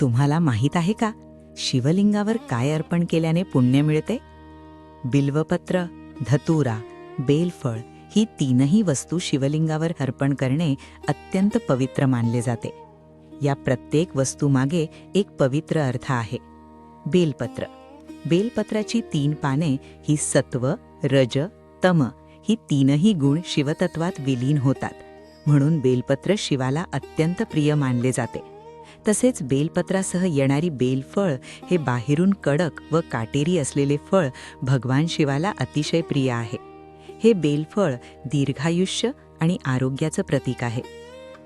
तुम्हाला माहीत आहे का, शिवलिंगावर काय अर्पण केल्याने पुण्य मिळते? बिल्वपत्र, धतुरा, बेलफळ ही तीनही वस्तू शिवलिंगावर अर्पण करणे अत्यंत पवित्र मानले जाते. या प्रत्येक वस्तूमागे एक पवित्र अर्थ आहे. बेलपत्र. बेलपत्राची 3 पाने ही सत्व, रज, तम ही तीनही गुण शिवतत्वात विलीन होतात. म्हणून बेलपत्र शिवाला अत्यंत प्रिय मानले जाते. तसेच बेलपत्रासह येणारी बेलफळ हे बाहेरून कडक व काटेरी असलेले फळ भगवान शिवाला अतिशय प्रिय आहे. हे बेलफळ दीर्घायुष्य आणि आरोग्याचं प्रतीक आहे.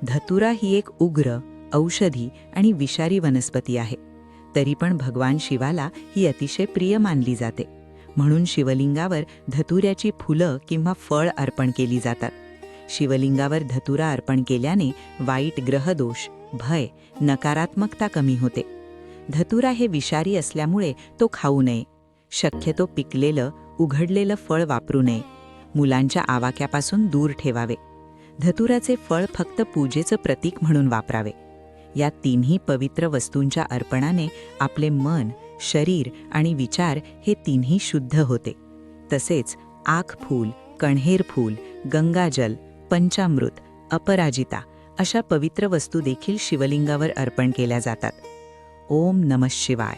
धतुरा ही एक उग्र, औषधी आणि विषारी वनस्पती आहे. तरी पण भगवान शिवाला ही अतिशय प्रिय मानली जाते. म्हणून शिवलिंगावर धतुऱ्याची फुलं किंवा फळ अर्पण केली जातात. शिवलिंगावर धतुरा अर्पण केल्याने वाईट ग्रहदोष, भय, नकारात्मकता कमी होते. धतुरा हे विषारी असल्यामुळे तो खाऊ नये. शक्यतो पिकलेलं, उघडलेलं फळ वापरू नये. मुलांच्या आवाक्यापासून दूर ठेवावे. धतुराचे फळ फक्त पूजेचं प्रतीक म्हणून वापरावे. या तीनही पवित्र वस्तूंच्या अर्पणाने आपले मन, शरीर आणि विचार हे तीनही शुद्ध होते. तसेच आख फूल, कण्हेर फूल, गंगाजल, पंचामृत, अपराजिता अशा पवित्र वस्तू देखील शिवलिंगावर अर्पण केल्या जातात. ओम नमः शिवाय.